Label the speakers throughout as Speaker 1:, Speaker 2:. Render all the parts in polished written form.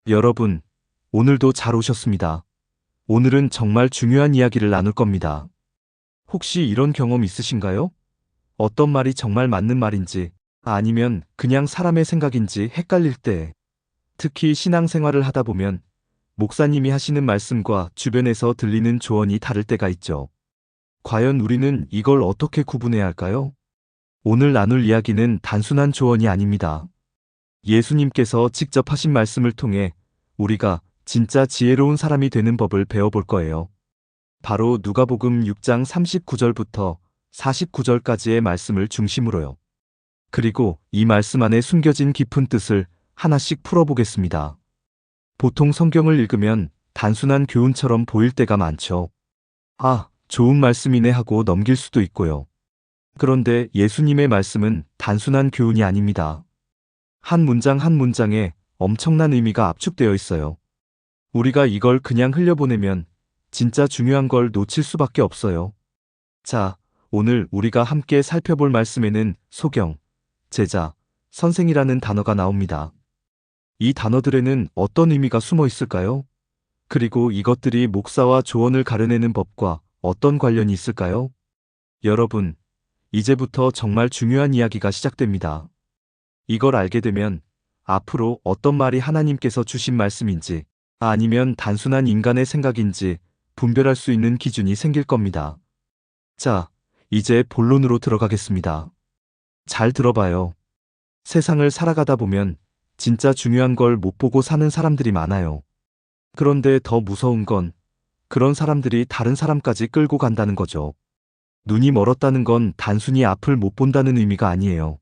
Speaker 1: 여러분, 오늘도 잘 오셨습니다. 오늘은 정말 중요한 이야기를 나눌 겁니다. 혹시 이런 경험 있으신가요? 어떤 말이 정말 맞는 말인지, 아니면 그냥 사람의 생각인지 헷갈릴 때, 특히 신앙생활을 하다 보면 목사님이 하시는 말씀과 주변에서 들리는 조언이 다를 때가 있죠. 과연 우리는 이걸 어떻게 구분해야 할까요? 오늘 나눌 이야기는 단순한 조언이 아닙니다. 예수님께서 직접 하신 말씀을 통해 우리가 진짜 지혜로운 사람이 되는 법을 배워볼 거예요. 바로 누가복음 6장 39절부터 49절까지의 말씀을 중심으로요. 그리고 이 말씀 안에 숨겨진 깊은 뜻을 하나씩 풀어보겠습니다. 보통 성경을 읽으면 단순한 교훈처럼 보일 때가 많죠. 아, 좋은 말씀이네 하고 넘길 수도 있고요. 그런데 예수님의 말씀은 단순한 교훈이 아닙니다. 한 문장 한 문장에 엄청난 의미가 압축되어 있어요. 우리가 이걸 그냥 흘려보내면 진짜 중요한 걸 놓칠 수밖에 없어요. 자, 오늘 우리가 함께 살펴볼 말씀에는 소경, 제자, 선생이라는 단어가 나옵니다. 이 단어들에는 어떤 의미가 숨어 있을까요? 그리고 이것들이 목사와 조언을 가려내는 법과 어떤 관련이 있을까요? 여러분, 이제부터 정말 중요한 이야기가 시작됩니다. 이걸 알게 되면 앞으로 어떤 말이 하나님께서 주신 말씀인지 아니면 단순한 인간의 생각인지 분별할 수 있는 기준이 생길 겁니다. 자, 이제 본론으로 들어가겠습니다. 잘 들어봐요. 세상을 살아가다 보면 진짜 중요한 걸 못 보고 사는 사람들이 많아요. 그런데 더 무서운 건 그런 사람들이 다른 사람까지 끌고 간다는 거죠. 눈이 멀었다는 건 단순히 앞을 못 본다는 의미가 아니에요.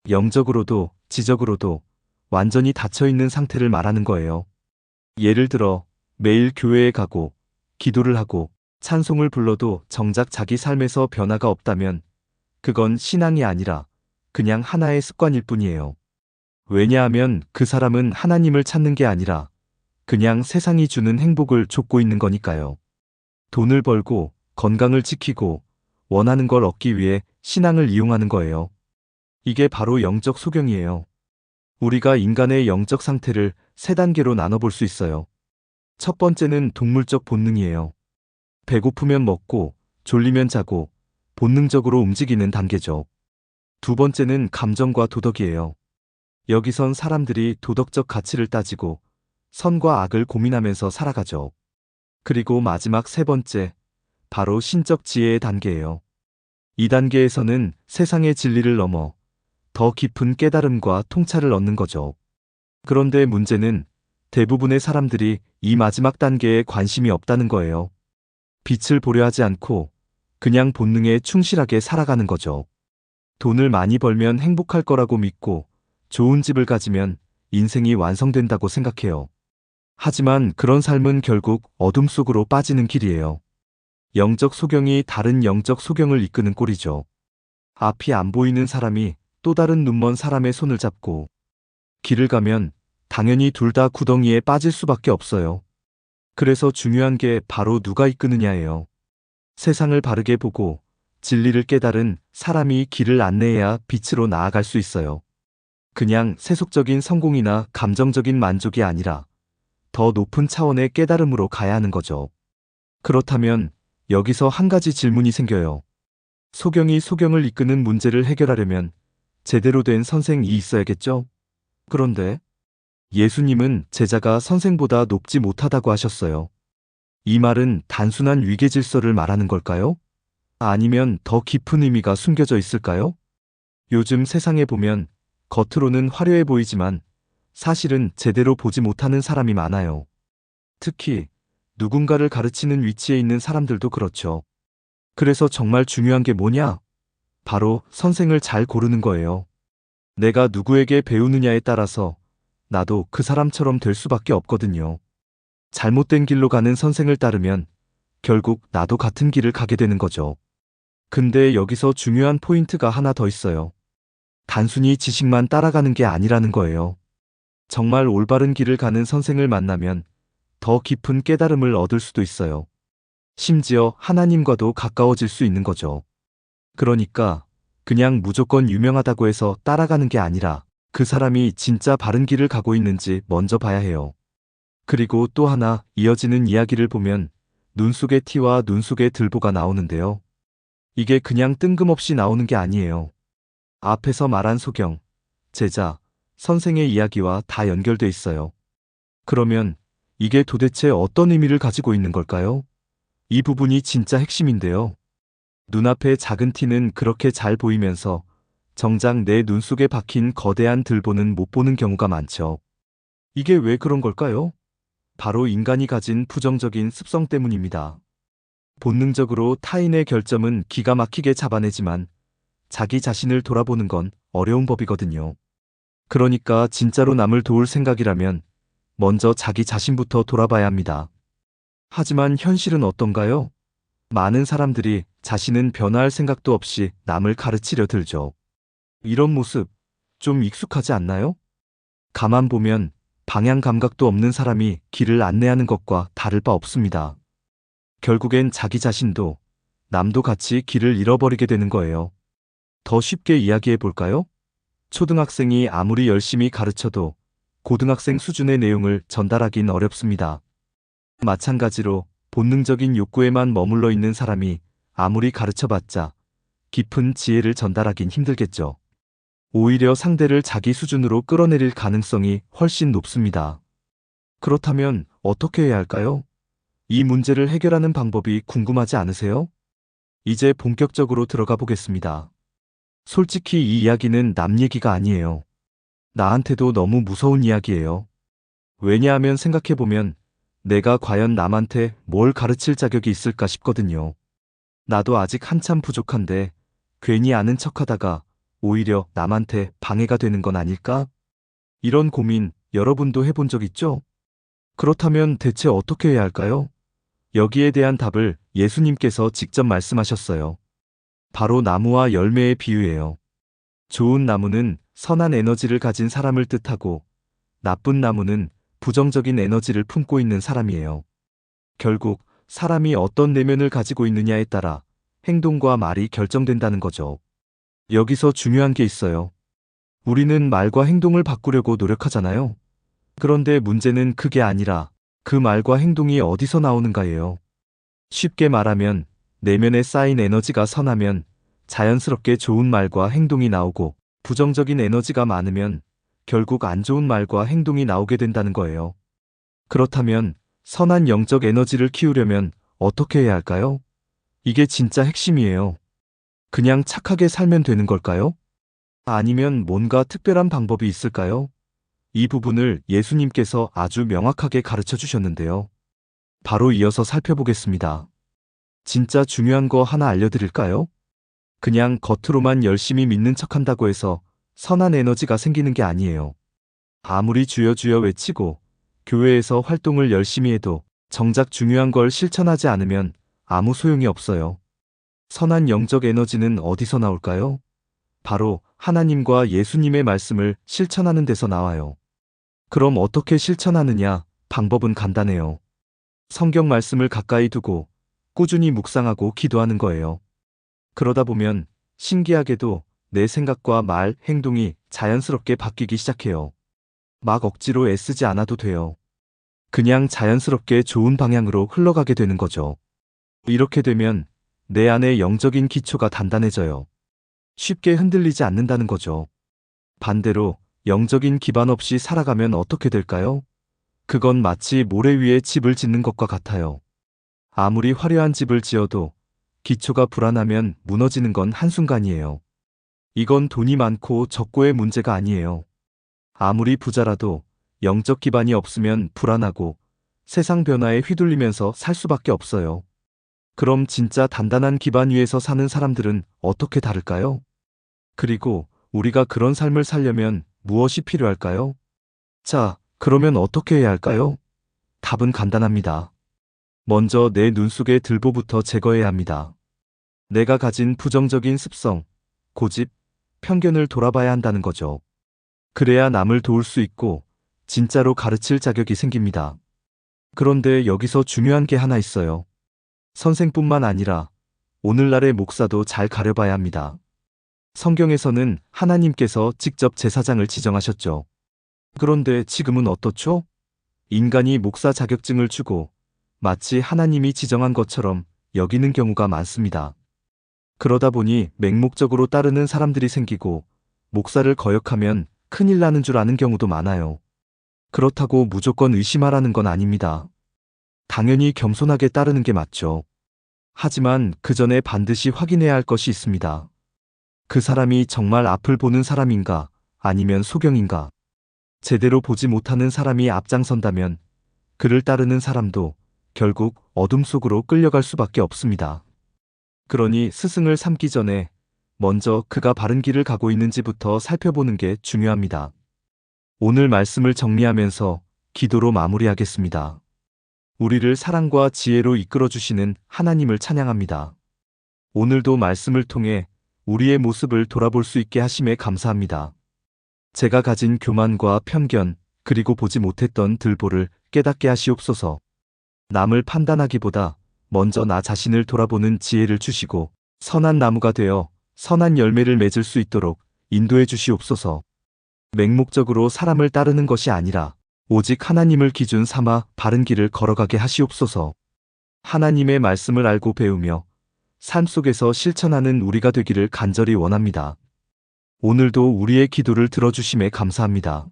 Speaker 1: 영적으로도 지적으로도 완전히 닫혀있는 상태를 말하는 거예요. 예를 들어 매일 교회에 가고 기도를 하고 찬송을 불러도 정작 자기 삶에서 변화가 없다면 그건 신앙이 아니라 그냥 하나의 습관일 뿐이에요. 왜냐하면 그 사람은 하나님을 찾는 게 아니라 그냥 세상이 주는 행복을 쫓고 있는 거니까요. 돈을 벌고 건강을 지키고 원하는 걸 얻기 위해 신앙을 이용하는 거예요. 이게 바로 영적 소경이에요. 우리가 인간의 영적 상태를 세 단계로 나눠볼 수 있어요. 첫 번째는 동물적 본능이에요. 배고프면 먹고, 졸리면 자고, 본능적으로 움직이는 단계죠. 두 번째는 감정과 도덕이에요. 여기선 사람들이 도덕적 가치를 따지고, 선과 악을 고민하면서 살아가죠. 그리고 마지막 세 번째, 바로 신적 지혜의 단계예요. 이 단계에서는 세상의 진리를 넘어 더 깊은 깨달음과 통찰을 얻는 거죠. 그런데 문제는 대부분의 사람들이 이 마지막 단계에 관심이 없다는 거예요. 빛을 보려 하지 않고 그냥 본능에 충실하게 살아가는 거죠. 돈을 많이 벌면 행복할 거라고 믿고 좋은 집을 가지면 인생이 완성된다고 생각해요. 하지만 그런 삶은 결국 어둠 속으로 빠지는 길이에요. 영적 소경이 다른 영적 소경을 이끄는 꼴이죠. 앞이 안 보이는 사람이 또 다른 눈먼 사람의 손을 잡고 길을 가면 당연히 둘 다 구덩이에 빠질 수밖에 없어요. 그래서 중요한 게 바로 누가 이끄느냐예요. 세상을 바르게 보고 진리를 깨달은 사람이 길을 안내해야 빛으로 나아갈 수 있어요. 그냥 세속적인 성공이나 감정적인 만족이 아니라 더 높은 차원의 깨달음으로 가야 하는 거죠. 그렇다면 여기서 한 가지 질문이 생겨요. 소경이 소경을 이끄는 문제를 해결하려면 제대로 된 선생이 있어야겠죠? 그런데 예수님은 제자가 선생보다 높지 못하다고 하셨어요. 이 말은 단순한 위계 질서를 말하는 걸까요? 아니면 더 깊은 의미가 숨겨져 있을까요? 요즘 세상에 보면 겉으로는 화려해 보이지만 사실은 제대로 보지 못하는 사람이 많아요. 특히 누군가를 가르치는 위치에 있는 사람들도 그렇죠. 그래서 정말 중요한 게 뭐냐? 바로 선생을 잘 고르는 거예요. 내가 누구에게 배우느냐에 따라서 나도 그 사람처럼 될 수밖에 없거든요. 잘못된 길로 가는 선생을 따르면 결국 나도 같은 길을 가게 되는 거죠. 근데 여기서 중요한 포인트가 하나 더 있어요. 단순히 지식만 따라가는 게 아니라는 거예요. 정말 올바른 길을 가는 선생을 만나면 더 깊은 깨달음을 얻을 수도 있어요. 심지어 하나님과도 가까워질 수 있는 거죠. 그러니까 그냥 무조건 유명하다고 해서 따라가는 게 아니라 그 사람이 진짜 바른 길을 가고 있는지 먼저 봐야 해요. 그리고 또 하나 이어지는 이야기를 보면 눈 속의 티와 눈 속의 들보가 나오는데요. 이게 그냥 뜬금없이 나오는 게 아니에요. 앞에서 말한 소경, 제자, 선생의 이야기와 다 연결돼 있어요. 그러면 이게 도대체 어떤 의미를 가지고 있는 걸까요? 이 부분이 진짜 핵심인데요. 눈앞의 작은 티는 그렇게 잘 보이면서 정작 내 눈 속에 박힌 거대한 들보는 못 보는 경우가 많죠. 이게 왜 그런 걸까요? 바로 인간이 가진 부정적인 습성 때문입니다. 본능적으로 타인의 결점은 기가 막히게 잡아내지만 자기 자신을 돌아보는 건 어려운 법이거든요. 그러니까 진짜로 남을 도울 생각이라면 먼저 자기 자신부터 돌아봐야 합니다. 하지만 현실은 어떤가요? 많은 사람들이 자신은 변화할 생각도 없이 남을 가르치려 들죠. 이런 모습 좀 익숙하지 않나요? 가만 보면 방향 감각도 없는 사람이 길을 안내하는 것과 다를 바 없습니다. 결국엔 자기 자신도 남도 같이 길을 잃어버리게 되는 거예요. 더 쉽게 이야기해 볼까요? 초등학생이 아무리 열심히 가르쳐도 고등학생 수준의 내용을 전달하긴 어렵습니다. 마찬가지로 본능적인 욕구에만 머물러 있는 사람이 아무리 가르쳐봤자 깊은 지혜를 전달하긴 힘들겠죠. 오히려 상대를 자기 수준으로 끌어내릴 가능성이 훨씬 높습니다. 그렇다면 어떻게 해야 할까요? 이 문제를 해결하는 방법이 궁금하지 않으세요? 이제 본격적으로 들어가 보겠습니다. 솔직히 이 이야기는 남 얘기가 아니에요. 나한테도 너무 무서운 이야기예요. 왜냐하면 생각해보면 내가 과연 남한테 뭘 가르칠 자격이 있을까 싶거든요. 나도 아직 한참 부족한데 괜히 아는 척하다가 오히려 남한테 방해가 되는 건 아닐까? 이런 고민 여러분도 해본 적 있죠? 그렇다면 대체 어떻게 해야 할까요? 여기에 대한 답을 예수님께서 직접 말씀하셨어요. 바로 나무와 열매의 비유예요. 좋은 나무는 선한 에너지를 가진 사람을 뜻하고 나쁜 나무는 부정적인 에너지를 품고 있는 사람이에요. 결국 사람이 어떤 내면을 가지고 있느냐에 따라 행동과 말이 결정된다는 거죠. 여기서 중요한 게 있어요. 우리는 말과 행동을 바꾸려고 노력하잖아요. 그런데 문제는 그게 아니라 그 말과 행동이 어디서 나오는가예요. 쉽게 말하면 내면에 쌓인 에너지가 선하면 자연스럽게 좋은 말과 행동이 나오고 부정적인 에너지가 많으면 결국 안 좋은 말과 행동이 나오게 된다는 거예요. 그렇다면 선한 영적 에너지를 키우려면 어떻게 해야 할까요? 이게 진짜 핵심이에요. 그냥 착하게 살면 되는 걸까요? 아니면 뭔가 특별한 방법이 있을까요? 이 부분을 예수님께서 아주 명확하게 가르쳐 주셨는데요. 바로 이어서 살펴보겠습니다. 진짜 중요한 거 하나 알려드릴까요? 그냥 겉으로만 열심히 믿는 척한다고 해서 선한 에너지가 생기는 게 아니에요. 아무리 주여 주여 외치고 교회에서 활동을 열심히 해도 정작 중요한 걸 실천하지 않으면 아무 소용이 없어요. 선한 영적 에너지는 어디서 나올까요? 바로 하나님과 예수님의 말씀을 실천하는 데서 나와요. 그럼 어떻게 실천하느냐? 방법은 간단해요. 성경 말씀을 가까이 두고 꾸준히 묵상하고 기도하는 거예요. 그러다 보면 신기하게도 내 생각과 말, 행동이 자연스럽게 바뀌기 시작해요. 막 억지로 애쓰지 않아도 돼요. 그냥 자연스럽게 좋은 방향으로 흘러가게 되는 거죠. 이렇게 되면 내 안의 영적인 기초가 단단해져요. 쉽게 흔들리지 않는다는 거죠. 반대로 영적인 기반 없이 살아가면 어떻게 될까요? 그건 마치 모래 위에 집을 짓는 것과 같아요. 아무리 화려한 집을 지어도 기초가 불안하면 무너지는 건 한순간이에요. 이건 돈이 많고 적고의 문제가 아니에요. 아무리 부자라도 영적 기반이 없으면 불안하고 세상 변화에 휘둘리면서 살 수밖에 없어요. 그럼 진짜 단단한 기반 위에서 사는 사람들은 어떻게 다를까요? 그리고 우리가 그런 삶을 살려면 무엇이 필요할까요? 자, 그러면 어떻게 해야 할까요? 답은 간단합니다. 먼저 내 눈 속의 들보부터 제거해야 합니다. 내가 가진 부정적인 습성, 고집, 편견을 돌아봐야 한다는 거죠. 그래야 남을 도울 수 있고 진짜로 가르칠 자격이 생깁니다. 그런데 여기서 중요한 게 하나 있어요. 선생뿐만 아니라 오늘날의 목사도 잘 가려봐야 합니다. 성경에서는 하나님께서 직접 제사장을 지정하셨죠. 그런데 지금은 어떻죠? 인간이 목사 자격증을 주고 마치 하나님이 지정한 것처럼 여기는 경우가 많습니다. 그러다 보니 맹목적으로 따르는 사람들이 생기고 목사를 거역하면 큰일 나는 줄 아는 경우도 많아요. 그렇다고 무조건 의심하라는 건 아닙니다. 당연히 겸손하게 따르는 게 맞죠. 하지만 그 전에 반드시 확인해야 할 것이 있습니다. 그 사람이 정말 앞을 보는 사람인가 아니면 소경인가. 제대로 보지 못하는 사람이 앞장선다면 그를 따르는 사람도 결국 어둠 속으로 끌려갈 수밖에 없습니다. 그러니 스승을 삼기 전에 먼저 그가 바른 길을 가고 있는지부터 살펴보는 게 중요합니다. 오늘 말씀을 정리하면서 기도로 마무리하겠습니다. 우리를 사랑과 지혜로 이끌어 주시는 하나님을 찬양합니다. 오늘도 말씀을 통해 우리의 모습을 돌아볼 수 있게 하심에 감사합니다. 제가 가진 교만과 편견, 그리고 보지 못했던 들보를 깨닫게 하시옵소서. 남을 판단하기보다 먼저 나 자신을 돌아보는 지혜를 주시고 선한 나무가 되어 선한 열매를 맺을 수 있도록 인도해 주시옵소서. 맹목적으로 사람을 따르는 것이 아니라 오직 하나님을 기준 삼아 바른 길을 걸어가게 하시옵소서. 하나님의 말씀을 알고 배우며 삶 속에서 실천하는 우리가 되기를 간절히 원합니다. 오늘도 우리의 기도를 들어주심에 감사합니다.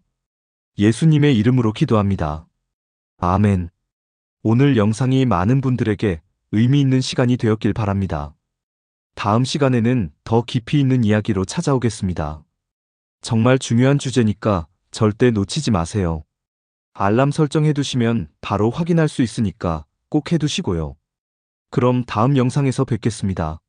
Speaker 1: 예수님의 이름으로 기도합니다. 아멘. 오늘 영상이 많은 분들에게 의미 있는 시간이 되었길 바랍니다. 다음 시간에는 더 깊이 있는 이야기로 찾아오겠습니다. 정말 중요한 주제니까 절대 놓치지 마세요. 알람 설정해두시면 바로 확인할 수 있으니까 꼭 해두시고요. 그럼 다음 영상에서 뵙겠습니다.